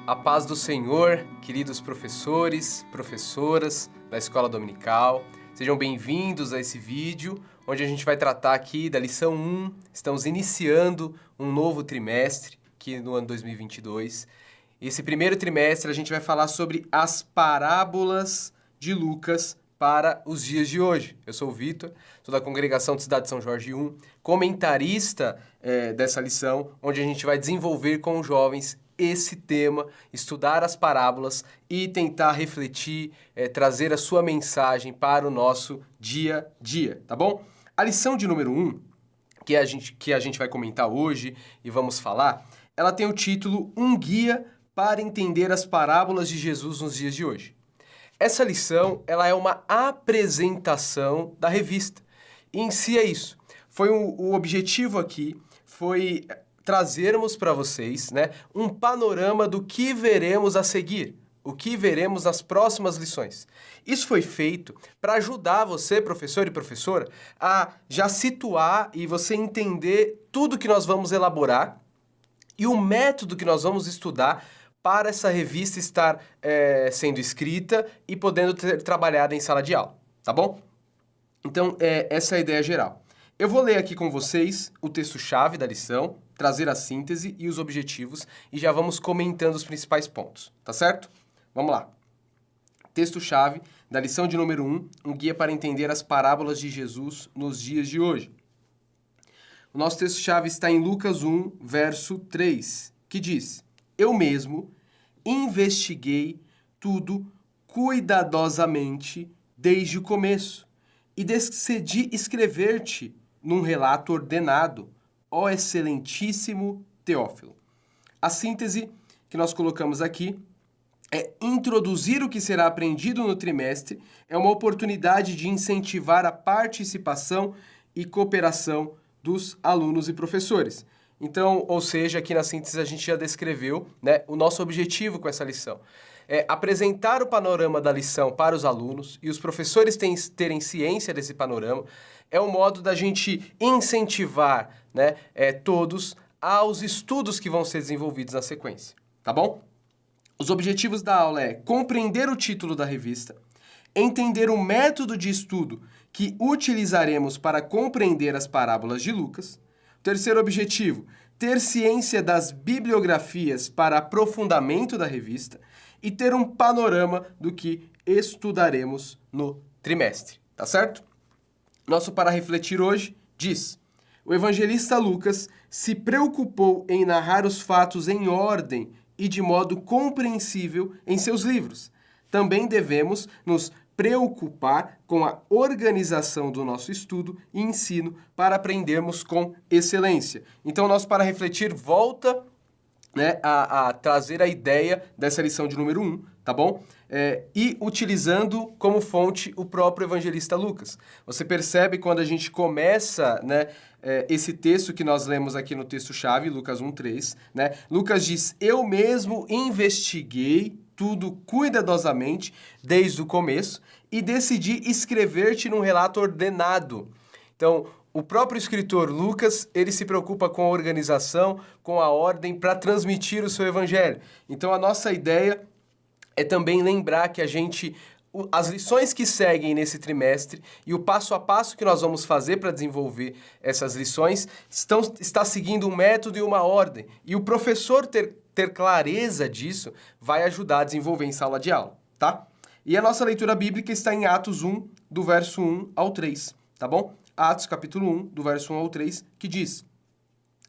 A paz do Senhor, queridos professores, professoras da Escola Dominical. Sejam bem-vindos a esse vídeo, onde a gente vai tratar aqui da lição 1. Estamos iniciando um novo trimestre aqui no ano 2022. Esse primeiro trimestre a gente vai falar sobre as parábolas de Lucas para os dias de hoje. Eu sou o Vitor, sou da Congregação de Cidade de São Jorge 1, comentarista dessa lição, onde a gente vai desenvolver com os jovens esse tema, estudar as parábolas e tentar refletir, trazer a sua mensagem para o nosso dia a dia, tá bom? A lição de número 1, que a gente vai comentar hoje e vamos falar, ela tem o título Um Guia para Entender as Parábolas de Jesus nos Dias de Hoje. Essa lição, ela é uma apresentação da revista. E em si é isso. O objetivo aqui foi trazermos para vocês, um panorama do que veremos a seguir, o que veremos nas próximas lições. Isso foi feito para ajudar você, professor e professora, a já situar e você entender tudo que nós vamos elaborar e o método que nós vamos estudar para essa revista estar sendo escrita e podendo ser trabalhada em sala de aula, tá bom? Então, essa é a ideia geral. Eu vou ler aqui com vocês o texto-chave da lição, trazer a síntese e os objetivos e já vamos comentando os principais pontos, tá certo? Vamos lá. Texto-chave da lição de número 1, um guia para entender as parábolas de Jesus nos dias de hoje. O nosso texto-chave está em Lucas 1, verso 3, que diz: Eu mesmo investiguei tudo cuidadosamente desde o começo e decidi escrever-te num relato ordenado, ó excelentíssimo Teófilo. A síntese que nós colocamos aqui é introduzir o que será aprendido no trimestre, é uma oportunidade de incentivar a participação e cooperação dos alunos e professores. Então, ou seja, aqui na síntese a gente já descreveu, o nosso objetivo com essa lição. É apresentar o panorama da lição para os alunos e os professores terem ciência desse panorama. É um modo da gente incentivar todos aos estudos que vão ser desenvolvidos na sequência, tá bom? Os objetivos da aula é compreender o título da revista, entender o método de estudo que utilizaremos para compreender as parábolas de Lucas. Terceiro objetivo, ter ciência das bibliografias para aprofundamento da revista e ter um panorama do que estudaremos no trimestre, tá certo? Nosso para refletir hoje diz: o evangelista Lucas se preocupou em narrar os fatos em ordem e de modo compreensível em seus livros. Também devemos nos preocupar com a organização do nosso estudo e ensino para aprendermos com excelência. Então, nosso para refletir volta a trazer a ideia dessa lição de número 1, tá bom? E utilizando como fonte o próprio evangelista Lucas. Você percebe quando a gente começa, esse texto que nós lemos aqui no texto-chave, Lucas 1:3, Lucas diz: Eu mesmo investiguei tudo cuidadosamente desde o começo e decidi escrever-te num relato ordenado. Então, o próprio escritor Lucas, ele se preocupa com a organização, com a ordem para transmitir o seu evangelho. Então, a nossa ideia é também lembrar que as lições que seguem nesse trimestre e o passo a passo que nós vamos fazer para desenvolver essas lições está seguindo um método e uma ordem. E o professor ter clareza disso vai ajudar a desenvolver em sala de aula, tá? E a nossa leitura bíblica está em Atos 1, do verso 1 ao 3, tá bom? Atos capítulo 1, do verso 1 ao 3, que diz: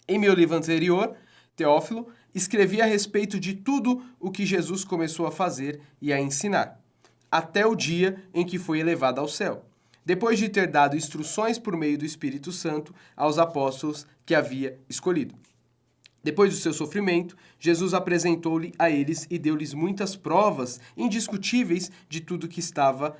Em meu livro anterior, Teófilo, escrevi a respeito de tudo o que Jesus começou a fazer e a ensinar, até o dia em que foi elevado ao céu, depois de ter dado instruções por meio do Espírito Santo aos apóstolos que havia escolhido. Depois do seu sofrimento, Jesus apresentou-lhe a eles e deu-lhes muitas provas indiscutíveis de tudo que estava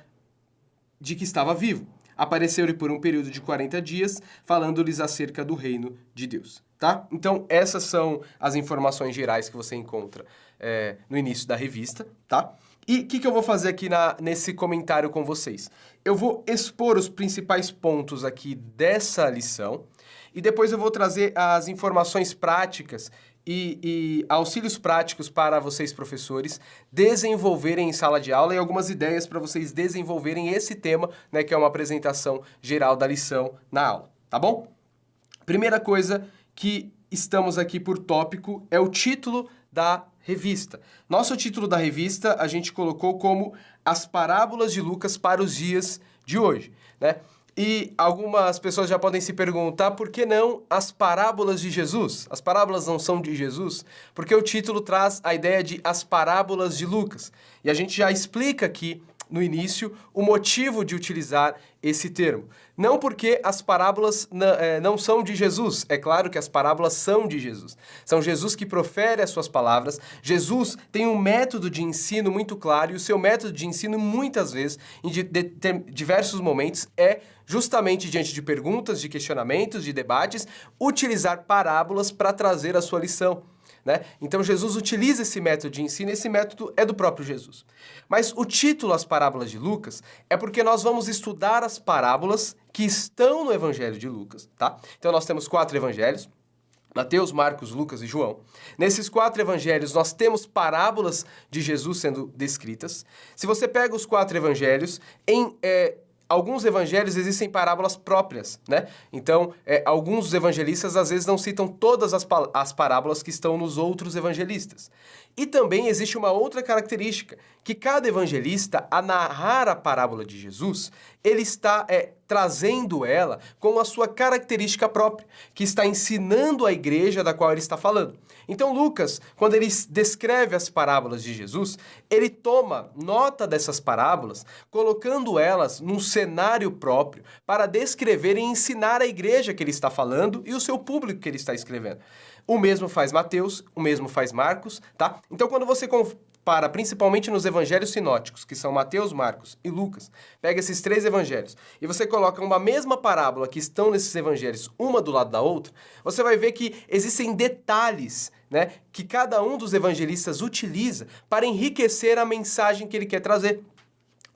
vivo. Apareceu-lhe por um período de 40 dias, falando-lhes acerca do reino de Deus, tá? Então, essas são as informações gerais que você encontra no início da revista, tá? E o que eu vou fazer aqui nesse comentário com vocês? Eu vou expor os principais pontos aqui dessa lição e depois eu vou trazer as informações práticas e auxílios práticos para vocês, professores, desenvolverem em sala de aula e algumas ideias para vocês desenvolverem esse tema, né, que é uma apresentação geral da lição na aula, tá bom? Primeira coisa que estamos aqui por tópico é o título da revista. Nosso título da revista a gente colocou como As Parábolas de Lucas para os Dias de Hoje, né? E algumas pessoas já podem se perguntar por que não as parábolas de Jesus? As parábolas não são de Jesus? Porque o título traz a ideia de As Parábolas de Lucas. E a gente já explica aqui no início o motivo de utilizar esse termo. Não porque as parábolas não são de Jesus. É claro que as parábolas são de Jesus. São Jesus que profere as suas palavras. Jesus tem um método de ensino muito claro e o seu método de ensino muitas vezes, em diversos momentos, é justamente diante de perguntas, de questionamentos, de debates, utilizar parábolas para trazer a sua lição. Né? Então Jesus utiliza esse método de ensino e esse método é do próprio Jesus. Mas o título As Parábolas de Lucas é porque nós vamos estudar as parábolas que estão no Evangelho de Lucas, tá? Então nós temos 4 evangelhos, Mateus, Marcos, Lucas e João. Nesses 4 evangelhos nós temos parábolas de Jesus sendo descritas. Se você pega os 4 evangelhos, alguns evangelhos existem parábolas próprias, né? Então, alguns dos evangelistas às vezes não citam todas as parábolas que estão nos outros evangelistas. E também existe uma outra característica, que cada evangelista, a narrar a parábola de Jesus, ele está trazendo ela com a sua característica própria, que está ensinando a igreja da qual ele está falando. Então, Lucas, quando ele descreve as parábolas de Jesus, ele toma nota dessas parábolas, colocando elas num cenário próprio para descrever e ensinar a igreja que ele está falando e o seu público que ele está escrevendo. O mesmo faz Mateus, o mesmo faz Marcos, tá? Então, quando você compara, principalmente nos evangelhos sinóticos, que são Mateus, Marcos e Lucas, pega esses 3 evangelhos e você coloca uma mesma parábola que estão nesses evangelhos, uma do lado da outra, você vai ver que existem detalhes, né, que cada um dos evangelistas utiliza para enriquecer a mensagem que ele quer trazer,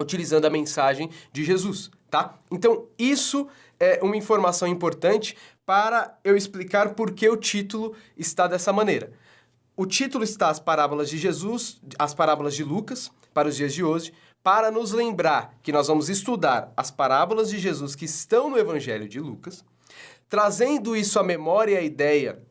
utilizando a mensagem de Jesus, tá? Então, isso é uma informação importante para eu explicar por que o título está dessa maneira. O título está As Parábolas de Jesus, as Parábolas de Lucas, para os dias de hoje, para nos lembrar que nós vamos estudar as parábolas de Jesus que estão no Evangelho de Lucas, trazendo isso à memória e à ideia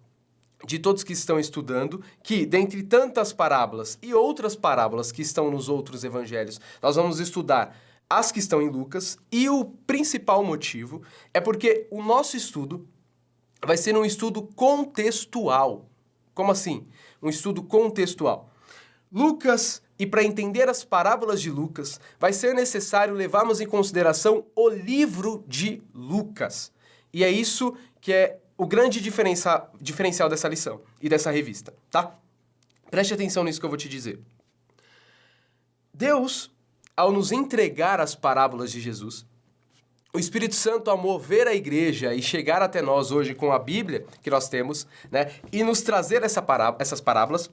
de todos que estão estudando, que dentre tantas parábolas e outras parábolas que estão nos outros evangelhos, nós vamos estudar as que estão em Lucas, e o principal motivo é porque o nosso estudo vai ser um estudo contextual. Como assim? Um estudo contextual. Lucas, e para entender as parábolas de Lucas, vai ser necessário levarmos em consideração o livro de Lucas. E é isso que é o grande diferencial dessa lição e dessa revista, tá? Preste atenção nisso que eu vou te dizer. Deus, ao nos entregar as parábolas de Jesus, o Espírito Santo, ao mover a igreja e chegar até nós hoje com a Bíblia que nós temos, né, e nos trazer essas parábolas,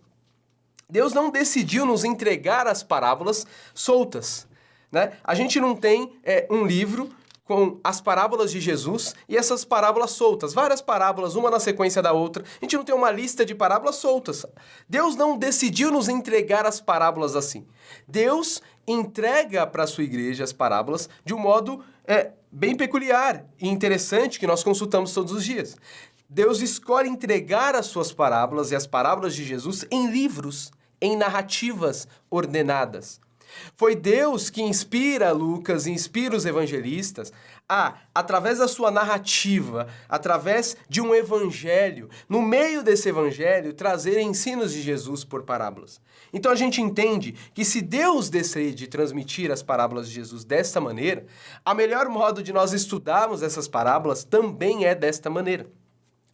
Deus não decidiu nos entregar as parábolas soltas, né? A gente não tem um livro com as parábolas de Jesus e essas parábolas soltas, várias parábolas, uma na sequência da outra. A gente não tem uma lista de parábolas soltas. Deus não decidiu nos entregar as parábolas assim. Deus entrega para a sua igreja as parábolas de um modo bem peculiar e interessante que nós consultamos todos os dias. Deus escolhe entregar as suas parábolas e as parábolas de Jesus em livros, em narrativas ordenadas. Foi Deus que inspira Lucas e inspira os evangelistas a, através da sua narrativa, através de um evangelho, no meio desse evangelho, trazer ensinos de Jesus por parábolas. Então a gente entende que se Deus decide transmitir as parábolas de Jesus desta maneira, a melhor modo de nós estudarmos essas parábolas também é desta maneira.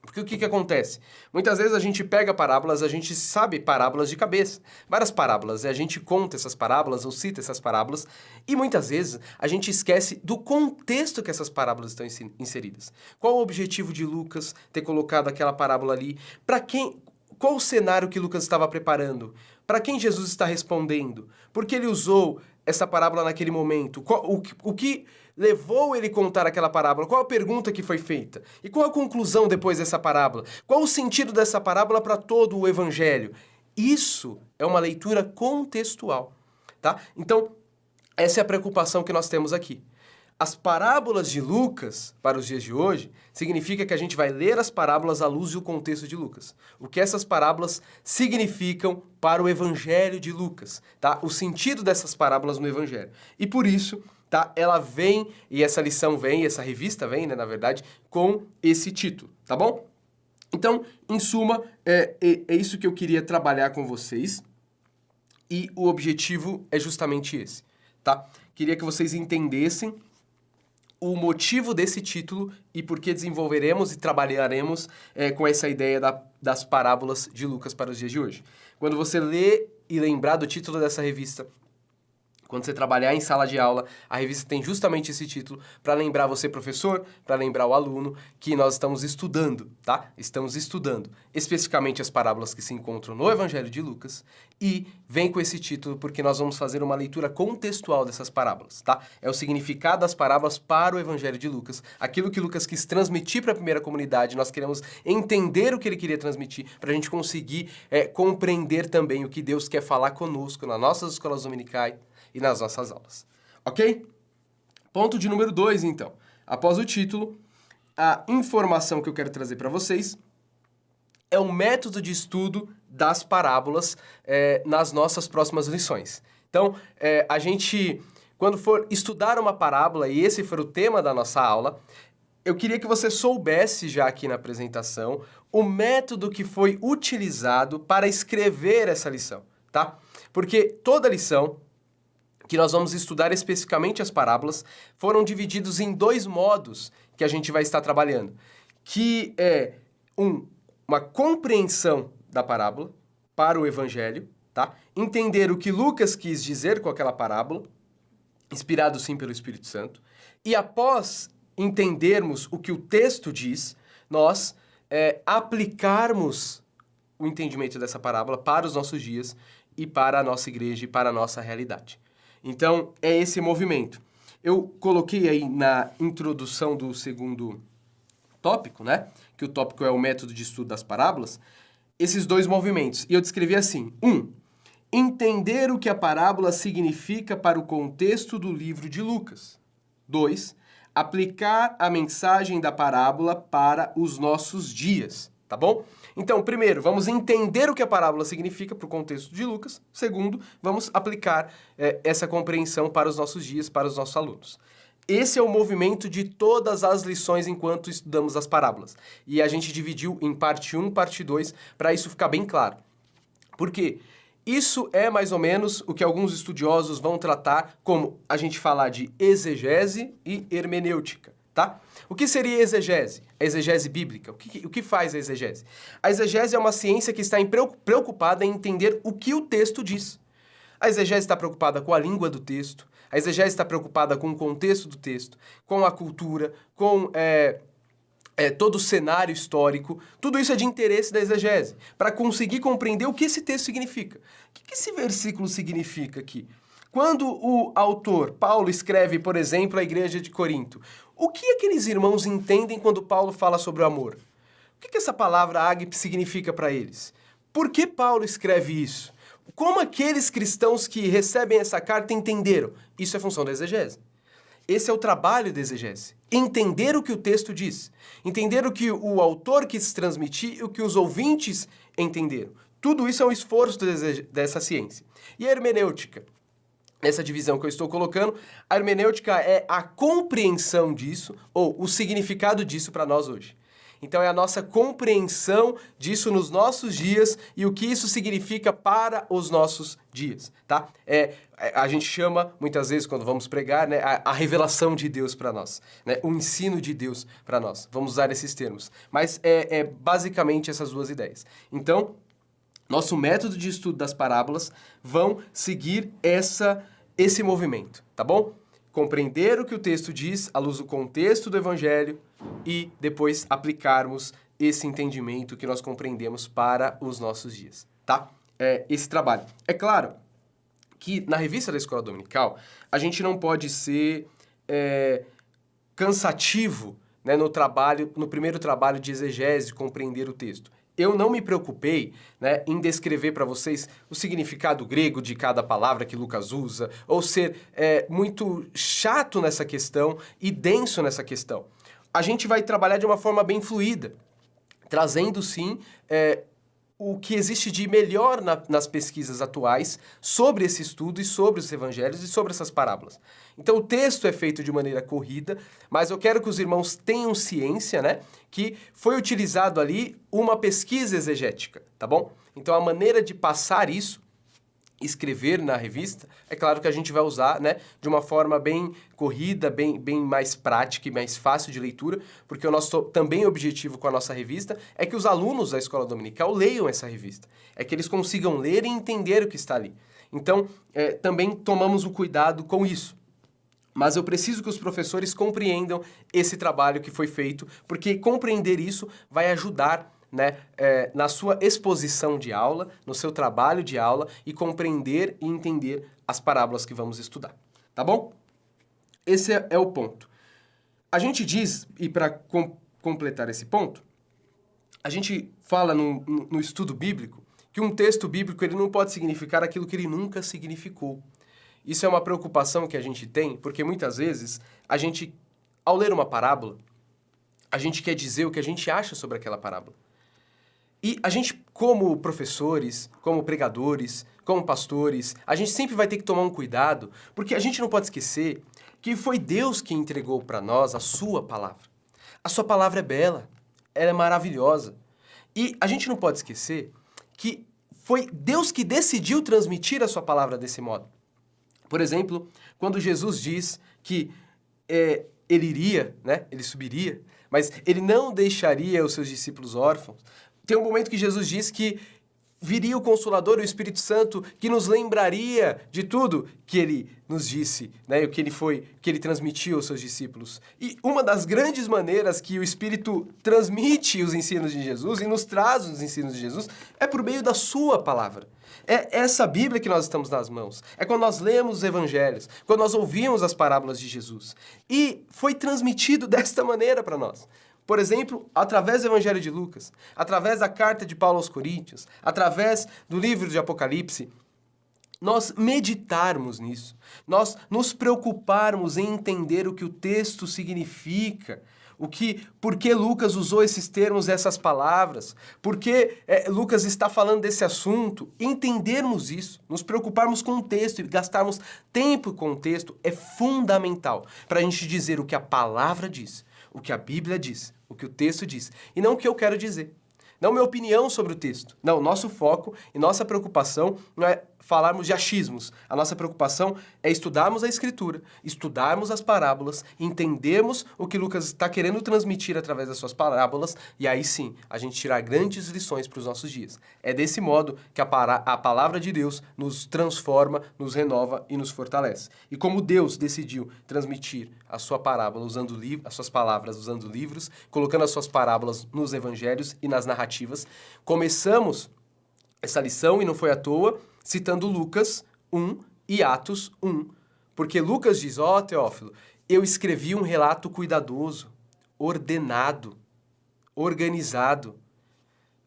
Porque o que acontece? Muitas vezes a gente pega parábolas, a gente sabe parábolas de cabeça. Várias parábolas, e a gente conta essas parábolas ou cita essas parábolas, e muitas vezes a gente esquece do contexto que essas parábolas estão inseridas. Qual o objetivo de Lucas ter colocado aquela parábola ali? Qual o cenário que Lucas estava preparando? Para quem Jesus está respondendo? Por que ele usou essa parábola naquele momento? O que levou ele a contar aquela parábola? Qual a pergunta que foi feita? E qual a conclusão depois dessa parábola? Qual o sentido dessa parábola para todo o evangelho? Isso é uma leitura contextual, tá? Então, essa é a preocupação que nós temos aqui. As parábolas de Lucas, para os dias de hoje, significa que a gente vai ler as parábolas à luz do contexto de Lucas. O que essas parábolas significam para o Evangelho de Lucas, tá? O sentido dessas parábolas no Evangelho. E por isso, tá? Ela vem, e essa lição vem, essa revista vem, né, na verdade, com esse título, tá bom? Então, em suma, é isso que eu queria trabalhar com vocês. E o objetivo é justamente esse, tá? Queria que vocês entendessem o motivo desse título e por que desenvolveremos e trabalharemos com essa ideia das parábolas de Lucas para os dias de hoje. Quando você lê e lembrar do título dessa revista, quando você trabalhar em sala de aula, a revista tem justamente esse título para lembrar você, professor, para lembrar o aluno, que nós estamos estudando, tá? Estamos estudando especificamente as parábolas que se encontram no Evangelho de Lucas e vem com esse título porque nós vamos fazer uma leitura contextual dessas parábolas, tá? É o significado das parábolas para o Evangelho de Lucas. Aquilo que Lucas quis transmitir para a primeira comunidade, nós queremos entender o que ele queria transmitir para a gente conseguir compreender também o que Deus quer falar conosco nas nossas escolas dominicais e nas nossas aulas, ok? Ponto de número 2, então. Após o título, a informação que eu quero trazer para vocês é o método de estudo das parábolas nas nossas próximas lições. Então, a gente, quando for estudar uma parábola, e esse for o tema da nossa aula, eu queria que você soubesse já aqui na apresentação o método que foi utilizado para escrever essa lição, tá? Porque toda lição que nós vamos estudar especificamente as parábolas, foram divididos em 2 modos que a gente vai estar trabalhando, que é uma compreensão da parábola para o Evangelho, tá? Entender o que Lucas quis dizer com aquela parábola, inspirado sim pelo Espírito Santo, e após entendermos o que o texto diz, nós aplicarmos o entendimento dessa parábola para os nossos dias e para a nossa igreja e para a nossa realidade. Então, é esse movimento. Eu coloquei aí na introdução do segundo tópico, né? Que o tópico é o método de estudo das parábolas. Esses 2 movimentos. E eu descrevi assim. 1. Entender o que a parábola significa para o contexto do livro de Lucas. 2. Aplicar a mensagem da parábola para os nossos dias. Tá bom? Então, primeiro, vamos entender o que a parábola significa para o contexto de Lucas. Segundo, vamos aplicar essa compreensão para os nossos dias, para os nossos alunos. Esse é o movimento de todas as lições enquanto estudamos as parábolas. E a gente dividiu em parte 1, parte 2, para isso ficar bem claro. Por quê? Isso é mais ou menos o que alguns estudiosos vão tratar como a gente falar de exegese e hermenêutica, tá? O que seria exegese? A exegese bíblica. O que faz a exegese? A exegese é uma ciência que está preocupada em entender o que o texto diz. A exegese está preocupada com a língua do texto, a exegese está preocupada com o contexto do texto, com a cultura, com todo o cenário histórico. Tudo isso é de interesse da exegese, para conseguir compreender o que esse texto significa. O que esse versículo significa aqui? Quando o autor, Paulo, escreve, por exemplo, à igreja de Corinto, o que aqueles irmãos entendem quando Paulo fala sobre o amor? O que essa palavra ágape significa para eles? Por que Paulo escreve isso? Como aqueles cristãos que recebem essa carta entenderam? Isso é função da exegese. Esse é o trabalho da exegese. Entender o que o texto diz. Entender o que o autor quis transmitir e o que os ouvintes entenderam. Tudo isso é um esforço dessa ciência. E a hermenêutica? Nessa divisão que eu estou colocando, a hermenêutica é a compreensão disso, ou o significado disso para nós hoje. Então é a nossa compreensão disso nos nossos dias e o que isso significa para os nossos dias, tá? A gente chama, muitas vezes, quando vamos pregar, né, a revelação de Deus para nós, né, o ensino de Deus para nós. Vamos usar esses termos. Mas é basicamente essas 2 ideias. Então, nosso método de estudo das parábolas vão seguir esse movimento, tá bom? Compreender o que o texto diz à luz do contexto do Evangelho e depois aplicarmos esse entendimento que nós compreendemos para os nossos dias, tá? Esse trabalho. É claro que na revista da Escola Dominical a gente não pode ser cansativo, né, no primeiro trabalho de exegese, compreender o texto. Eu não me preocupei, né, em descrever para vocês o significado grego de cada palavra que Lucas usa, ou ser muito chato nessa questão e denso nessa questão. A gente vai trabalhar de uma forma bem fluida, trazendo, sim, o que existe de melhor nas pesquisas atuais sobre esse estudo e sobre os evangelhos e sobre essas parábolas. Então, o texto é feito de maneira corrida, mas eu quero que os irmãos tenham ciência, né, que foi utilizado ali uma pesquisa exegética, tá bom? Então, a maneira de passar isso, escrever na revista, é claro que a gente vai usar, né, de uma forma bem corrida, bem mais prática e mais fácil de leitura, porque o nosso também objetivo com a nossa revista é que os alunos da escola dominical leiam essa revista, é que eles consigam ler e entender o que está ali. Então, também tomamos o cuidado com isso. Mas eu preciso que os professores compreendam esse trabalho que foi feito, porque compreender isso vai ajudar, né, na sua exposição de aula, no seu trabalho de aula, e compreender e entender as parábolas que vamos estudar. Tá bom? Esse é o ponto. A gente diz, e para completar esse ponto, a gente fala no estudo bíblico que um texto bíblico ele não pode significar aquilo que ele nunca significou. Isso é uma preocupação que a gente tem, porque muitas vezes a gente, ao ler uma parábola, a gente quer dizer o que a gente acha sobre aquela parábola. E a gente, como professores, como pregadores, como pastores, a gente sempre vai ter que tomar um cuidado, porque a gente não pode esquecer que foi Deus que entregou para nós a sua palavra. A sua palavra é bela, ela é maravilhosa. E a gente não pode esquecer que foi Deus que decidiu transmitir a sua palavra desse modo. Por exemplo, quando Jesus diz que ele iria, né, ele subiria, mas ele não deixaria os seus discípulos órfãos. Tem um momento que Jesus diz que viria o Consolador, o Espírito Santo, que nos lembraria de tudo que ele nos disse, né, o que ele transmitiu aos seus discípulos. E uma das grandes maneiras que o Espírito transmite os ensinos de Jesus e nos traz os ensinos de Jesus é por meio da sua palavra. É essa Bíblia que nós estamos nas mãos. É quando nós lemos os evangelhos, quando nós ouvimos as parábolas de Jesus. E foi transmitido desta maneira para nós. Por exemplo, através do Evangelho de Lucas, através da carta de Paulo aos Coríntios, através do livro de Apocalipse, nós meditarmos nisso, nós nos preocuparmos em entender o que o texto significa, por que Lucas usou esses termos, essas palavras, por que Lucas está falando desse assunto, entendermos isso, nos preocuparmos com o texto e gastarmos tempo com o texto é fundamental para a gente dizer o que a palavra diz, o que a Bíblia diz, o que o texto diz, e não o que eu quero dizer. Não minha opinião sobre o texto. Não, nosso foco e nossa preocupação não é falarmos de achismos. A nossa preocupação é estudarmos a Escritura, estudarmos as parábolas, entendermos o que Lucas está querendo transmitir através das suas parábolas e aí sim, a gente tirar grandes lições para os nossos dias. É desse modo que a palavra de Deus nos transforma, nos renova e nos fortalece. E como Deus decidiu transmitir a sua parábola usando as suas palavras usando livros, colocando as suas parábolas nos evangelhos e nas narrativas, começamos essa lição, e não foi à toa, citando Lucas 1 e Atos 1. Porque Lucas diz, Teófilo, eu escrevi um relato cuidadoso, ordenado, organizado.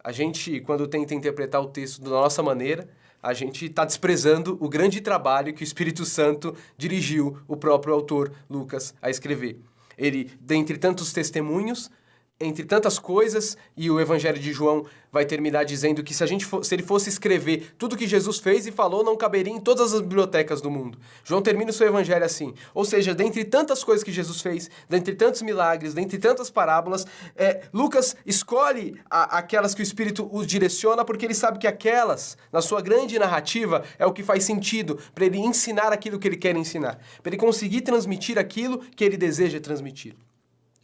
A gente, quando tenta interpretar o texto da nossa maneira, a gente está desprezando o grande trabalho que o Espírito Santo dirigiu o próprio autor, Lucas, a escrever. Ele, dentre tantos testemunhos, entre tantas coisas, e o Evangelho de João vai terminar dizendo que se ele fosse escrever tudo que Jesus fez e falou, não caberia em todas as bibliotecas do mundo. João termina o seu Evangelho assim. Ou seja, dentre tantas coisas que Jesus fez, dentre tantos milagres, dentre tantas parábolas, Lucas escolhe aquelas que o Espírito o direciona, porque ele sabe que aquelas, na sua grande narrativa, é o que faz sentido para ele ensinar aquilo que ele quer ensinar, para ele conseguir transmitir aquilo que ele deseja transmitir.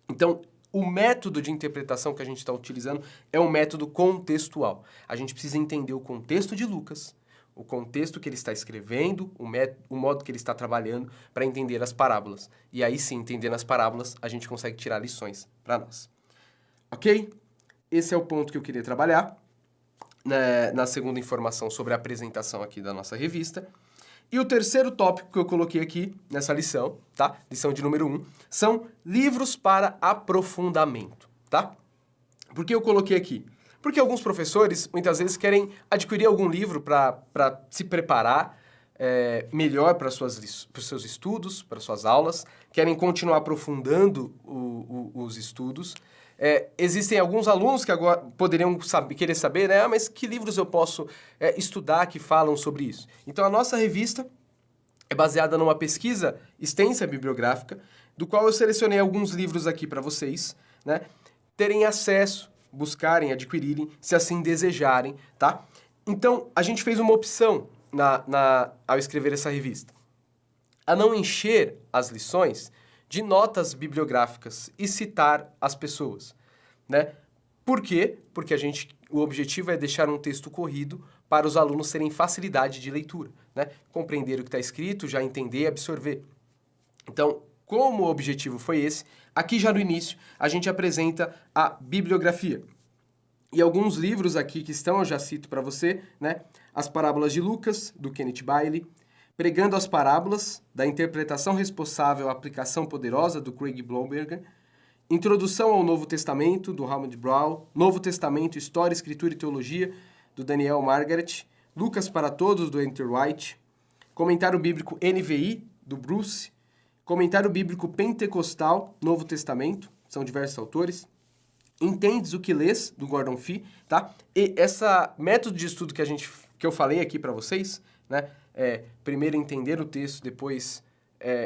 Então, o método de interpretação que a gente está utilizando é um método contextual. A gente precisa entender o contexto de Lucas, o contexto que ele está escrevendo, o modo que ele está trabalhando para entender as parábolas. E aí sim, entendendo as parábolas, a gente consegue tirar lições para nós. Ok? Esse é o ponto que eu queria trabalhar na segunda informação sobre a apresentação aqui da nossa revista. E o terceiro tópico que eu coloquei aqui nessa lição, tá? Lição de número 1, são livros para aprofundamento, tá? Por que eu coloquei aqui? Porque alguns professores, muitas vezes, querem adquirir algum livro para se preparar melhor para os seus estudos, para suas aulas, querem continuar aprofundando os estudos. Existem alguns alunos que agora poderiam querer saber, né? Mas que livros eu posso estudar que falam sobre isso? Então, a nossa revista é baseada numa pesquisa extensa bibliográfica, do qual eu selecionei alguns livros aqui para vocês, né, terem acesso, buscarem, adquirirem, se assim desejarem, tá? Então, a gente fez uma opção ao escrever essa revista, a não encher as lições de notas bibliográficas e citar as pessoas, né? Por quê? Porque o objetivo é deixar um texto corrido para os alunos terem facilidade de leitura, né? Compreender o que está escrito, já entender e absorver. Então, como o objetivo foi esse, aqui já no início a gente apresenta a bibliografia. E alguns livros aqui que estão, eu já cito para você, né? As Parábolas de Lucas, do Kenneth Bailey, Pregando as Parábolas, da Interpretação Responsável à Aplicação Poderosa, do Craig Blomberger, Introdução ao Novo Testamento, do Harold Brown, Novo Testamento, História, Escritura e Teologia, do Daniel Margaret, Lucas para Todos, do Andrew White, Comentário Bíblico NVI, do Bruce, Comentário Bíblico Pentecostal, Novo Testamento, são diversos autores, Entendes o que lês, do Gordon Fee, tá? E essa método de estudo que eu falei aqui para vocês, né? Primeiro entender o texto, depois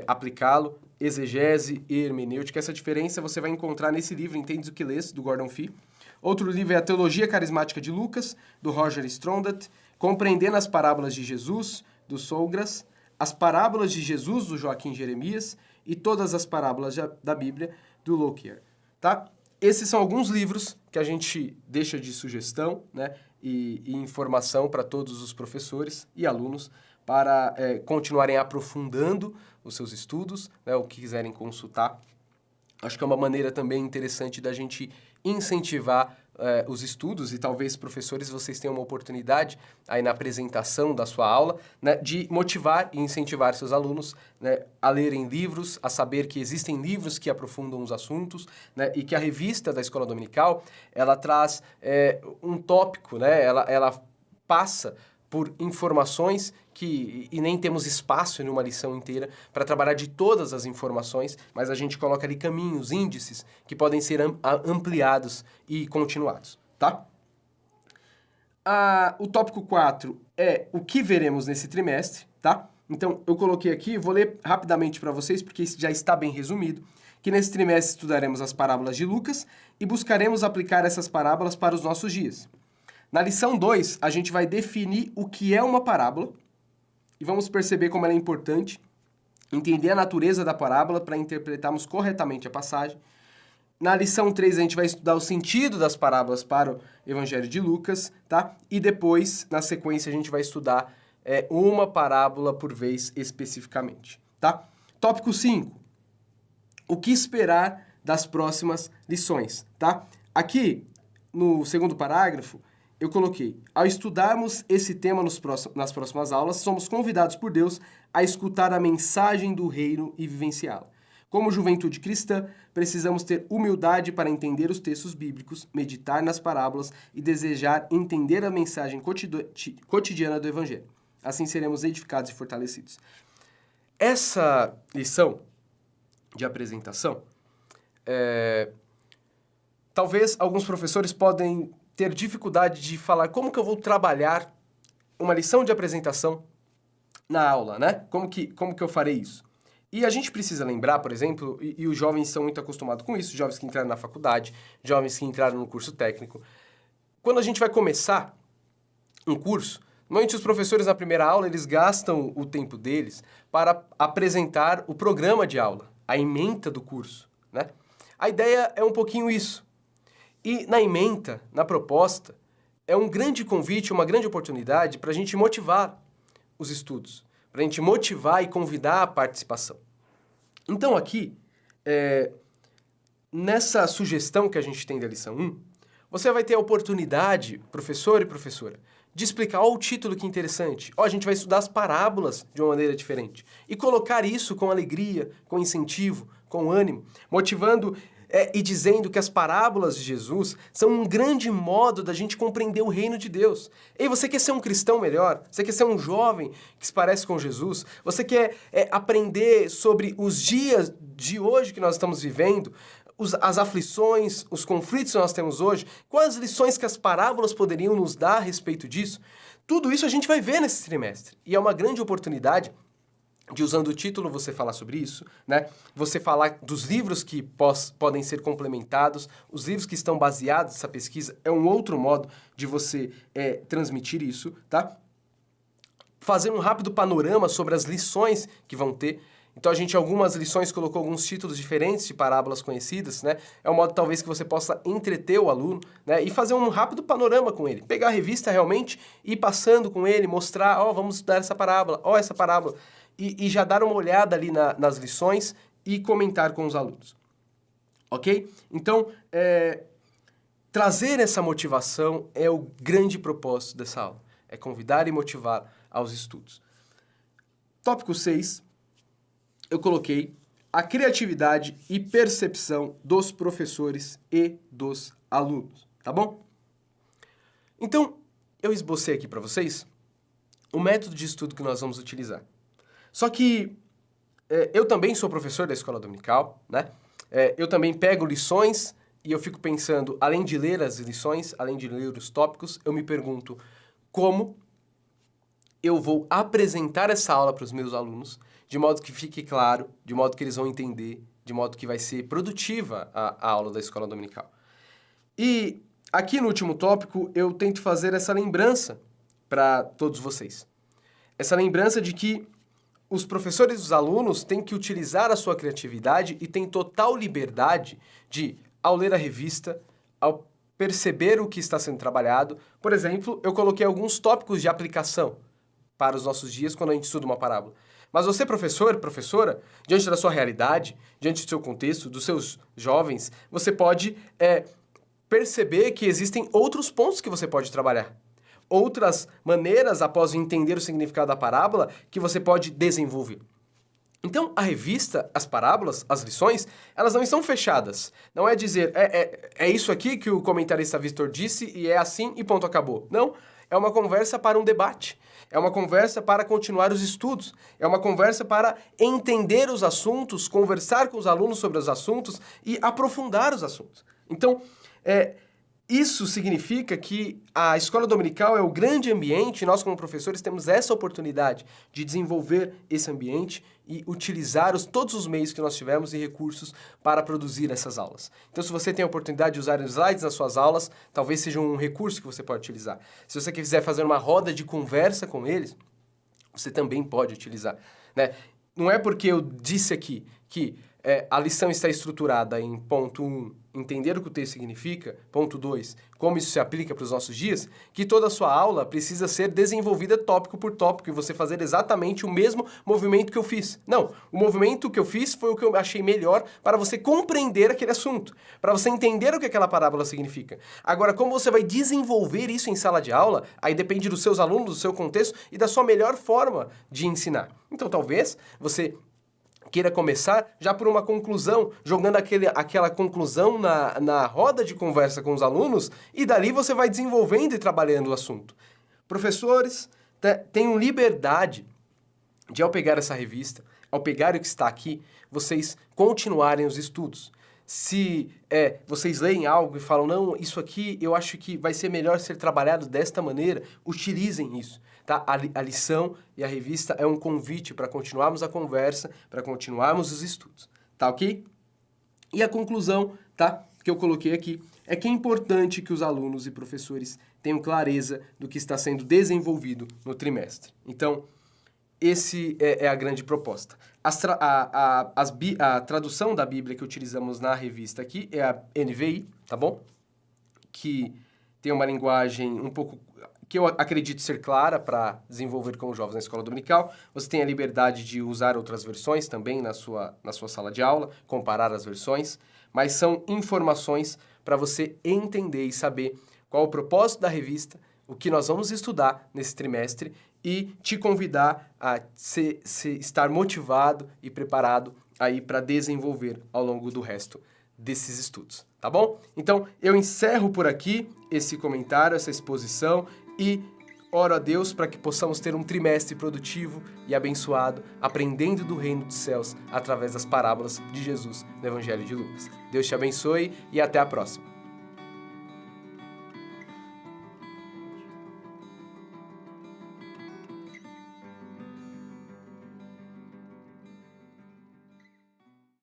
aplicá-lo, exegese e hermenêutica. Essa diferença você vai encontrar nesse livro, Entendes o que lês, do Gordon Fee. Outro livro é A Teologia Carismática de Lucas, do Roger Strondat, Compreendendo as Parábolas de Jesus, do Sougras, As Parábolas de Jesus, do Joaquim Jeremias, e Todas as Parábolas da Bíblia, do Lockyer, tá? Esses são alguns livros que a gente deixa de sugestão, né, e informação para todos os professores e alunos para continuarem aprofundando os seus estudos, né, o que quiserem consultar. Acho que é uma maneira também interessante da gente incentivar os estudos e talvez, professores, vocês tenham uma oportunidade aí na apresentação da sua aula, né, de motivar e incentivar seus alunos, né, a lerem livros, a saber que existem livros que aprofundam os assuntos, né, e que a revista da Escola Dominical, ela traz um tópico, né, ela passa por informações e nem temos espaço em uma lição inteira para trabalhar de todas as informações, mas a gente coloca ali caminhos, índices, que podem ser ampliados e continuados, tá? O tópico 4 é o que veremos nesse trimestre, tá? Então, eu coloquei aqui, vou ler rapidamente para vocês, porque isso já está bem resumido, que nesse trimestre estudaremos as parábolas de Lucas e buscaremos aplicar essas parábolas para os nossos dias. Na lição 2, a gente vai definir o que é uma parábola e vamos perceber como ela é importante, entender a natureza da parábola para interpretarmos corretamente a passagem. Na lição 3, a gente vai estudar o sentido das parábolas para o Evangelho de Lucas, tá? E depois, na sequência, a gente vai estudar uma parábola por vez especificamente, tá? Tópico 5. O que esperar das próximas lições, tá? Aqui, no segundo parágrafo, eu coloquei, ao estudarmos esse tema nas próximas aulas, somos convidados por Deus a escutar a mensagem do reino e vivenciá-la. Como juventude cristã, precisamos ter humildade para entender os textos bíblicos, meditar nas parábolas e desejar entender a mensagem cotidiana do Evangelho. Assim seremos edificados e fortalecidos. Essa lição de apresentação, talvez alguns professores podem ter dificuldade de falar como que eu vou trabalhar uma lição de apresentação na aula, né? Como que eu farei isso? E a gente precisa lembrar, por exemplo, e os jovens são muito acostumados com isso, jovens que entraram na faculdade, jovens que entraram no curso técnico. Quando a gente vai começar um curso, normalmente os professores na primeira aula, eles gastam o tempo deles para apresentar o programa de aula, a ementa do curso, né? A ideia é um pouquinho isso. E na ementa, na proposta, é um grande convite, uma grande oportunidade para a gente motivar os estudos, para a gente motivar e convidar a participação. Então aqui, nessa sugestão que a gente tem da lição 1, você vai ter a oportunidade, professor e professora, de explicar, ó, o título que interessante. Ó, a gente vai estudar as parábolas de uma maneira diferente. E colocar isso com alegria, com incentivo, com ânimo, motivando e dizendo que as parábolas de Jesus são um grande modo da gente compreender o reino de Deus. E você quer ser um cristão melhor? Você quer ser um jovem que se parece com Jesus? Você quer aprender sobre os dias de hoje que nós estamos vivendo? As aflições, os conflitos que nós temos hoje? Quais lições que as parábolas poderiam nos dar a respeito disso? Tudo isso a gente vai ver nesse trimestre. E é uma grande oportunidade de, usando o título, você falar sobre isso, né? Você falar dos livros que podem ser complementados, os livros que estão baseados nessa pesquisa, é um outro modo de você transmitir isso, tá? Fazer um rápido panorama sobre as lições que vão ter. Então a gente, algumas lições, colocou alguns títulos diferentes de parábolas conhecidas, né? É um modo talvez que você possa entreter o aluno, né? E fazer um rápido panorama com ele. Pegar a revista realmente e ir passando com ele, mostrar, ó, vamos estudar essa parábola, ó, essa parábola. E já dar uma olhada ali nas lições e comentar com os alunos. Ok? Então, trazer essa motivação é o grande propósito dessa aula. É convidar e motivar aos estudos. Tópico 6, eu coloquei a criatividade e percepção dos professores e dos alunos. Tá bom? Então, eu esbocei aqui para vocês o método de estudo que nós vamos utilizar. Só que eu também sou professor da escola dominical, né? Eu também pego lições e eu fico pensando, além de ler as lições, além de ler os tópicos, eu me pergunto como eu vou apresentar essa aula para os meus alunos, de modo que fique claro, de modo que eles vão entender, de modo que vai ser produtiva a aula da escola dominical. E aqui no último tópico eu tento fazer essa lembrança para todos vocês. Essa lembrança de que os professores e os alunos têm que utilizar a sua criatividade e têm total liberdade de, ao ler a revista, ao perceber o que está sendo trabalhado. Por exemplo, eu coloquei alguns tópicos de aplicação para os nossos dias quando a gente estuda uma parábola. Mas você, professor, professora, diante da sua realidade, diante do seu contexto, dos seus jovens, você pode perceber que existem outros pontos que você pode trabalhar. Outras maneiras, após entender o significado da parábola, que você pode desenvolver. Então, a revista, as parábolas, as lições, elas não estão fechadas. Não é dizer, é isso aqui que o comentarista Victor disse e é assim e ponto, acabou. Não, é uma conversa para um debate. É uma conversa para continuar os estudos. É uma conversa para entender os assuntos, conversar com os alunos sobre os assuntos e aprofundar os assuntos. Então, isso significa que a escola dominical é o grande ambiente e nós, como professores, temos essa oportunidade de desenvolver esse ambiente e utilizar todos os meios que nós tivemos e recursos para produzir essas aulas. Então, se você tem a oportunidade de usar slides nas suas aulas, talvez seja um recurso que você pode utilizar. Se você quiser fazer uma roda de conversa com eles, você também pode utilizar, né? Não é porque eu disse aqui que a lição está estruturada em ponto 1, entender o que o texto significa, ponto 2, como isso se aplica para os nossos dias, que toda a sua aula precisa ser desenvolvida tópico por tópico e você fazer exatamente o mesmo movimento que eu fiz. Não, o movimento que eu fiz foi o que eu achei melhor para você compreender aquele assunto, para você entender o que aquela parábola significa. Agora, como você vai desenvolver isso em sala de aula, aí depende dos seus alunos, do seu contexto e da sua melhor forma de ensinar. Então, talvez você queira começar já por uma conclusão, jogando aquela conclusão na roda de conversa com os alunos, e dali você vai desenvolvendo e trabalhando o assunto. Professores, tenham liberdade de, ao pegar essa revista, ao pegar o que está aqui, vocês continuarem os estudos. Se vocês leem algo e falam, não, isso aqui eu acho que vai ser melhor ser trabalhado desta maneira, utilizem isso. Tá? A lição e a revista é um convite para continuarmos a conversa, para continuarmos os estudos. Tá ok? E a conclusão, tá, que eu coloquei aqui é que é importante que os alunos e professores tenham clareza do que está sendo desenvolvido no trimestre. Então, esse é a grande proposta. A tradução da Bíblia que utilizamos na revista aqui é a NVI, tá bom? Que tem uma linguagem um pouco que eu acredito ser clara para desenvolver com os jovens na escola dominical. Você tem a liberdade de usar outras versões também na sua sala de aula, comparar as versões, mas são informações para você entender e saber qual o propósito da revista, o que nós vamos estudar nesse trimestre e te convidar a estar motivado e preparado aí para desenvolver ao longo do resto desses estudos, tá bom? Então, eu encerro por aqui esse comentário, essa exposição e oro a Deus para que possamos ter um trimestre produtivo e abençoado, aprendendo do reino dos céus através das parábolas de Jesus no Evangelho de Lucas. Deus te abençoe e até a próxima.